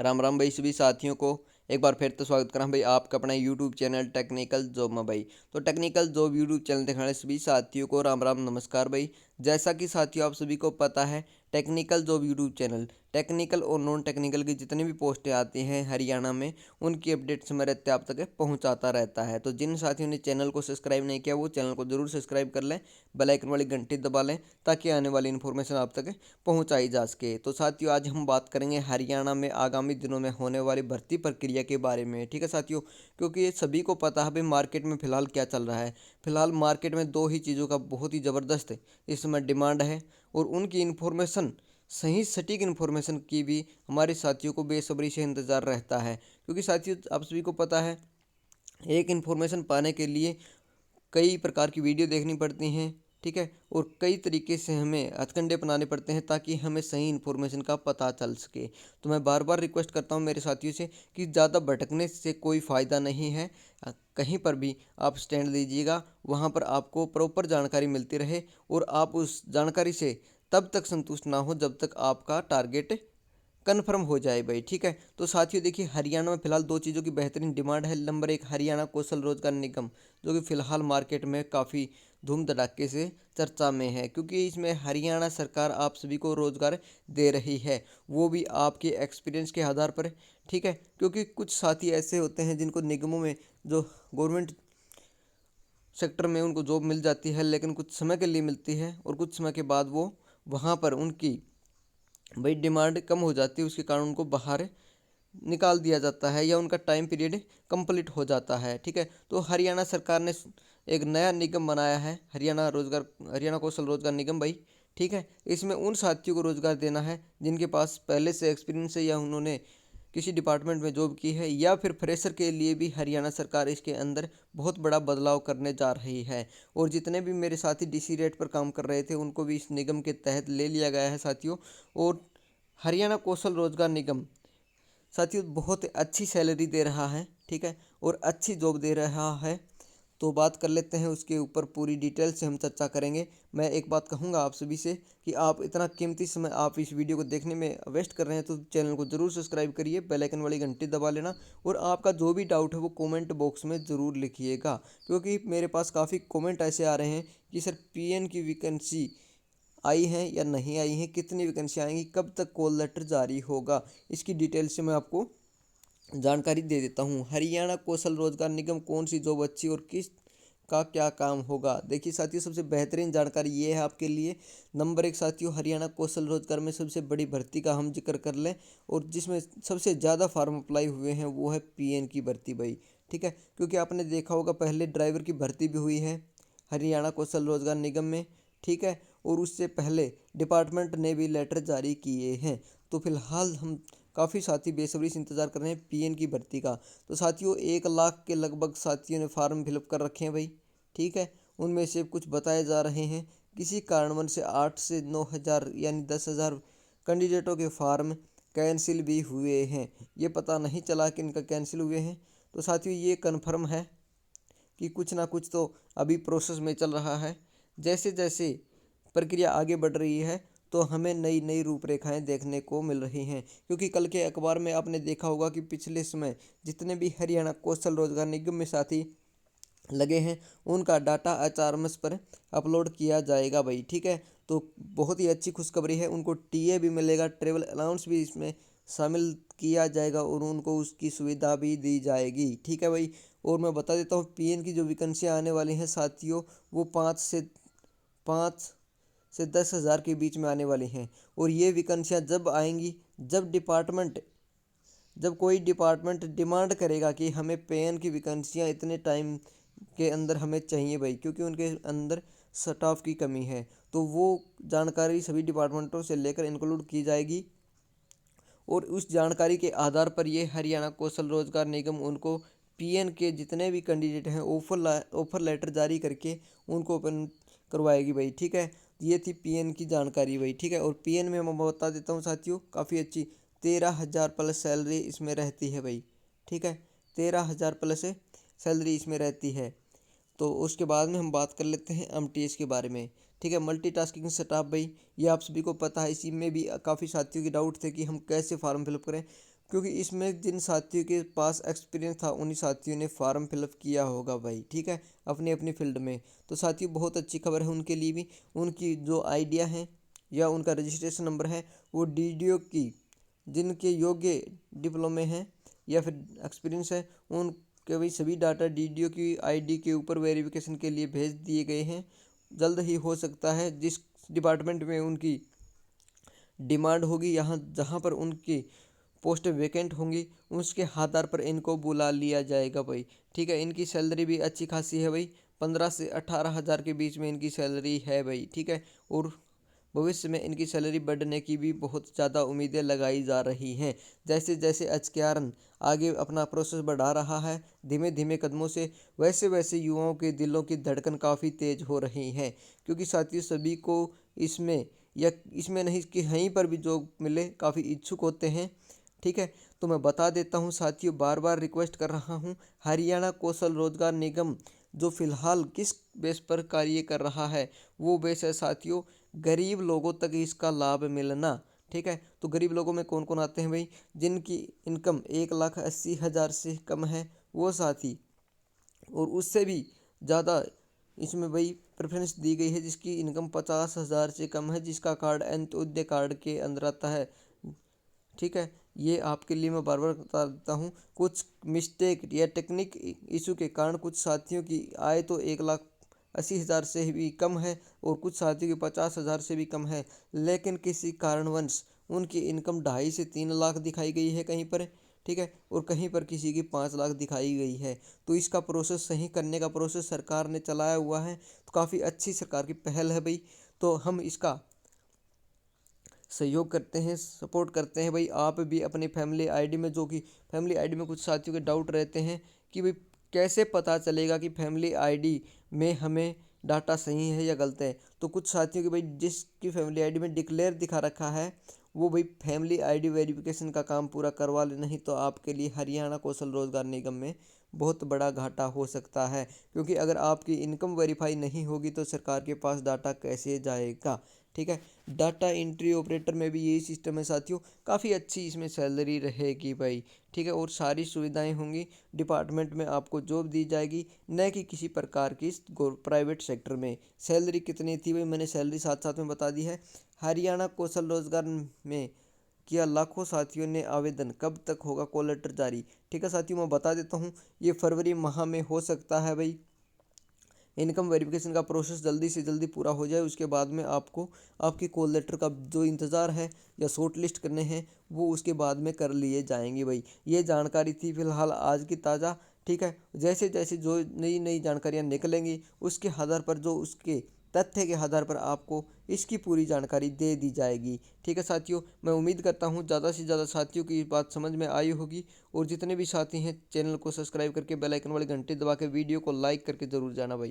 राम राम भाई सभी साथियों को एक बार फिर तो स्वागत करा भाई आपका अपना यूट्यूब चैनल टेक्निकल जॉब में भाई। तो टेक्निकल जॉब यूट्यूब चैनल देखने वाले सभी साथियों को राम राम नमस्कार भाई। जैसा कि साथियों आप सभी को पता है, technical job YouTube channel technical और नॉन टेक्निकल की जितनी भी पोस्टें आती हैं हरियाणा में, उनकी अपडेट समय रहते आप तक पहुंचाता रहता है। तो जिन साथियों ने चैनल को सब्सक्राइब नहीं किया वो चैनल को जरूर सब्सक्राइब कर लें, बेल आइकन वाली घंटी दबा लें ताकि आने वाली इन्फॉर्मेशन आप तक पहुंचाई जा सके। तो साथियों आज हम बात करेंगे हरियाणा में आगामी दिनों में होने वाली भर्ती प्रक्रिया के बारे में, ठीक है साथियों। क्योंकि ये सभी को पता है भाई मार्केट में फ़िलहाल क्या चल रहा है। फ़िलहाल मार्केट में दो ही चीज़ों का बहुत ही ज़बरदस्त इस समय डिमांड है और उनकी इन्फॉर्मेशन, सही सटीक इन्फॉर्मेशन की भी हमारे साथियों को बेसब्री से इंतज़ार रहता है। क्योंकि साथियों आप सभी को पता है, एक इन्फॉर्मेशन पाने के लिए कई प्रकार की वीडियो देखनी पड़ती हैं, ठीक है, और कई तरीके से हमें हथकंडे अपनाने पड़ते हैं ताकि हमें सही इन्फॉर्मेशन का पता चल सके। तो मैं बार बार रिक्वेस्ट करता हूं मेरे साथियों से कि ज़्यादा भटकने से कोई फ़ायदा नहीं है। कहीं पर भी आप स्टैंड लीजिएगा, वहां पर आपको प्रॉपर जानकारी मिलती रहे और आप उस जानकारी से तब तक संतुष्ट ना हो जब तक आपका टारगेट कन्फर्म हो जाए भाई, ठीक है। तो साथियों देखिए, हरियाणा में फिलहाल दो चीज़ों की बेहतरीन डिमांड है। नंबर एक, हरियाणा कौशल रोजगार निगम, जो कि फिलहाल मार्केट में काफ़ी धूम धड़ाके से चर्चा में है, क्योंकि इसमें हरियाणा सरकार आप सभी को रोजगार दे रही है, वो भी आपके एक्सपीरियंस के आधार पर, ठीक है। क्योंकि कुछ साथी ऐसे होते हैं जिनको निगमों में, जो गवर्नमेंट सेक्टर में उनको जॉब मिल जाती है, लेकिन कुछ समय के लिए मिलती है और कुछ समय के बाद वो वहाँ पर उनकी भाई डिमांड कम हो जाती है, उसके कारण उनको बाहर निकाल दिया जाता है या उनका टाइम पीरियड कंप्लीट हो जाता है, ठीक है। तो हरियाणा सरकार ने एक नया निगम बनाया है, हरियाणा कौशल रोजगार निगम भाई, ठीक है। इसमें उन साथियों को रोजगार देना है जिनके पास पहले से एक्सपीरियंस है या उन्होंने किसी डिपार्टमेंट में जॉब की है, या फिर फ्रेशर के लिए भी हरियाणा सरकार इसके अंदर बहुत बड़ा बदलाव करने जा रही है। और जितने भी मेरे साथी डीसी रेट पर काम कर रहे थे उनको भी इस निगम के तहत ले लिया गया है साथियों। और हरियाणा कौशल रोजगार निगम साथियों बहुत अच्छी सैलरी दे रहा है, ठीक है, और अच्छी जॉब दे रहा है। तो बात कर लेते हैं उसके ऊपर, पूरी डिटेल से हम चर्चा करेंगे। मैं एक बात कहूँगा आप सभी से कि आप इतना कीमती समय आप इस वीडियो को देखने में वेस्ट कर रहे हैं, तो चैनल को ज़रूर सब्सक्राइब करिए, बेल आइकन वाली घंटी दबा लेना, और आपका जो भी डाउट है वो कमेंट बॉक्स में ज़रूर लिखिएगा। क्योंकि मेरे पास काफ़ी कमेंट ऐसे आ रहे हैं कि सर पीएन की वैकेंसी आई हैं या नहीं आई हैं, कितनी वैकेंसी आएंगी, कब तक कॉल लेटर जारी होगा, इसकी डिटेल से मैं आपको जानकारी दे देता हूँ। हरियाणा कौशल रोजगार निगम कौन सी जॉब अच्छी और किस का क्या काम होगा। देखिए साथियों, सबसे बेहतरीन जानकारी ये है आपके लिए। नंबर एक साथियों, हरियाणा कौशल रोजगार में सबसे बड़ी भर्ती का हम जिक्र कर लें, और जिसमें सबसे ज़्यादा फार्म अप्लाई हुए हैं वो है पीएन की भर्ती भाई, ठीक है। क्योंकि आपने देखा होगा पहले ड्राइवर की भर्ती भी हुई है हरियाणा कौशल रोजगार निगम में, ठीक है, और उससे पहले डिपार्टमेंट ने भी लेटर जारी किए हैं। तो फिलहाल हम काफ़ी साथी बेसब्री से इंतज़ार कर रहे हैं पीएन की भर्ती का। तो साथियों 1 लाख के लगभग साथियों ने फार्म फिलअप कर रखे हैं भाई, ठीक है। उनमें से कुछ बताए जा रहे हैं किसी कारणवश से 8 से 9 हज़ार यानी 10 हज़ार कैंडिडेटों के फार्म कैंसिल भी हुए हैं। ये पता नहीं चला कि इनका कैंसिल हुए हैं। तो साथियों ये कन्फर्म है कि कुछ ना कुछ तो अभी प्रोसेस में चल रहा है। जैसे जैसे प्रक्रिया आगे बढ़ रही है तो हमें नई नई रूपरेखाएं देखने को मिल रही हैं। क्योंकि कल के अखबार में आपने देखा होगा कि पिछले समय जितने भी हरियाणा कौशल रोजगार निगम में साथी लगे हैं उनका डाटा एचआरएमएस पर अपलोड किया जाएगा भाई, ठीक है। तो बहुत ही अच्छी खुशखबरी है, उनको टीए भी मिलेगा, ट्रेवल अलाउंस भी इसमें शामिल किया जाएगा और उनको उसकी सुविधा भी दी जाएगी, ठीक है भाई। और मैं बता देता हूँ पीएन की जो वैकेंसियाँ आने वाली हैं साथियों, वो 5 से 10 हज़ार के बीच में आने वाली हैं। और ये वैकेंसियाँ जब आएंगी, जब कोई डिपार्टमेंट डिमांड करेगा कि हमें पेन की वैकेंसियाँ इतने टाइम के अंदर हमें चाहिए भाई, क्योंकि उनके अंदर स्टाफ की कमी है, तो वो जानकारी सभी डिपार्टमेंटों से लेकर इंक्लूड की जाएगी। और उस जानकारी के आधार पर ये हरियाणा कौशल रोजगार निगम उनको पीएन के जितने भी कैंडिडेट हैं ऑफर लेटर जारी करके उनको ओपन करवाएगी भाई, ठीक है। ये थी पीएन की जानकारी भाई, ठीक है। और पीएन में मैं बता देता हूँ साथियों, काफ़ी अच्छी 13 हज़ार प्लस सैलरी इसमें रहती है भाई, ठीक है। 13 हज़ार प्लस सैलरी इसमें रहती है। तो उसके बाद में हम बात कर लेते हैं एमटीएस के बारे में, ठीक है, मल्टीटास्किंग स्टाफ भाई। ये आप सभी को पता है, इसी में भी काफ़ी साथियों के डाउट थे कि हम कैसे फॉर्म फिलअप करें। क्योंकि इसमें जिन साथियों के पास एक्सपीरियंस था उन्हीं साथियों ने फॉर्म फिलअप किया होगा भाई, ठीक है, अपनी अपनी फील्ड में। तो साथियों बहुत अच्छी खबर है उनके लिए भी। उनकी जो आइडिया है या उनका रजिस्ट्रेशन नंबर है वो डीडीओ की जिनके योग्य डिप्लोमे हैं या फिर एक्सपीरियंस है उनके भी सभी डाटा डीडीओ की आईडी के ऊपर वेरिफिकेशन के लिए भेज दिए गए हैं। जल्द ही हो सकता है जिस डिपार्टमेंट में उनकी डिमांड होगी, यहाँ जहाँ पर उनकी पोस्ट वैकेंट होंगी उसके आधार पर इनको बुला लिया जाएगा भाई, ठीक है। इनकी सैलरी भी अच्छी खासी है भाई, 15 से 18 हज़ार के बीच में इनकी सैलरी है भाई, ठीक है। और भविष्य में इनकी सैलरी बढ़ने की भी बहुत ज़्यादा उम्मीदें लगाई जा रही हैं। जैसे जैसे एचकेआरएन आगे अपना प्रोसेस बढ़ा रहा है धीमे धीमे कदमों से, वैसे वैसे युवाओं के दिलों की धड़कन काफ़ी तेज हो रही है। क्योंकि साथियों सभी को इसमें या इसमें नहीं कि कहीं पर भी जॉब मिले काफ़ी इच्छुक होते हैं, ठीक है। तो मैं बता देता हूँ साथियों, बार बार रिक्वेस्ट कर रहा हूँ, हरियाणा कौशल रोजगार निगम जो फिलहाल किस बेस पर कार्य कर रहा है वो बेस है साथियों गरीब लोगों तक इसका लाभ मिलना, ठीक है। तो गरीब लोगों में कौन कौन आते हैं भाई, जिनकी इनकम 1,80,000 से कम है वो साथी, और उससे भी ज़्यादा इसमें भाई प्रेफरेंस दी गई है जिसकी इनकम 50,000 से कम है, जिसका कार्ड अंत्योदय कार्ड के अंदर आता है, ठीक है। ये आपके लिए मैं बार बार बता देता हूँ, कुछ मिस्टेक या टेक्निक इशू के कारण कुछ साथियों की आय तो 1,80,000 से भी कम है और कुछ साथियों की 50,000 से भी कम है, लेकिन किसी कारणवश उनकी इनकम 2.5 से 3 लाख दिखाई गई है कहीं पर, ठीक है, और कहीं पर किसी की 5 लाख दिखाई गई है। तो इसका प्रोसेस सही करने का प्रोसेस सरकार ने चलाया हुआ है, तो काफ़ी अच्छी सरकार की पहल है भाई। तो हम इसका सहयोग करते हैं, सपोर्ट करते हैं भाई। आप भी अपनी फैमिली आईडी में, जो कि फैमिली आईडी में कुछ साथियों के डाउट रहते हैं कि भाई कैसे पता चलेगा कि फैमिली आईडी में हमें डाटा सही है या गलत है, तो कुछ साथियों की भाई जिसकी फैमिली आईडी में डिक्लेयर दिखा रखा है वो भाई फैमिली आईडी वेरिफिकेशन का काम पूरा करवा ले, नहीं तो आपके लिए हरियाणा कौशल रोजगार निगम में बहुत बड़ा घाटा हो सकता है। क्योंकि अगर आपकी इनकम वेरीफाई नहीं होगी तो सरकार के पास डाटा कैसे जाएगा, ठीक है। डाटा एंट्री ऑपरेटर में भी यही सिस्टम है साथियों, काफ़ी अच्छी इसमें सैलरी रहेगी भाई, ठीक है, और सारी सुविधाएं होंगी। डिपार्टमेंट में आपको जॉब दी जाएगी, न कि किसी प्रकार की प्राइवेट सेक्टर में। सैलरी कितनी थी भाई मैंने सैलरी साथ साथ में बता दी है। हरियाणा कौशल रोजगार में किया लाखों साथियों ने आवेदन, कब तक होगा कॉल लेटर जारी, ठीक है साथियों। मैं बता देता हूँ ये फरवरी माह में हो सकता है भाई। इनकम वेरिफिकेशन का प्रोसेस जल्दी से जल्दी पूरा हो जाए, उसके बाद में आपको आपकी कॉल लेटर का जो इंतज़ार है या शॉर्ट लिस्ट करने हैं वो उसके बाद में कर लिए जाएंगे भाई। ये जानकारी थी फिलहाल आज की ताज़ा, ठीक है। जैसे जैसे जो नई नई जानकारियाँ निकलेंगी उसके आधार पर, जो उसके तथ्य के आधार पर आपको इसकी पूरी जानकारी दे दी जाएगी, ठीक है साथियों। मैं उम्मीद करता हूँ ज़्यादा से ज़्यादा साथियों की बात समझ में आई होगी, और जितने भी साथी हैं चैनल को सब्सक्राइब करके बेल आइकन वाली घंटी दबा के वीडियो को लाइक करके ज़रूर जाना भाई।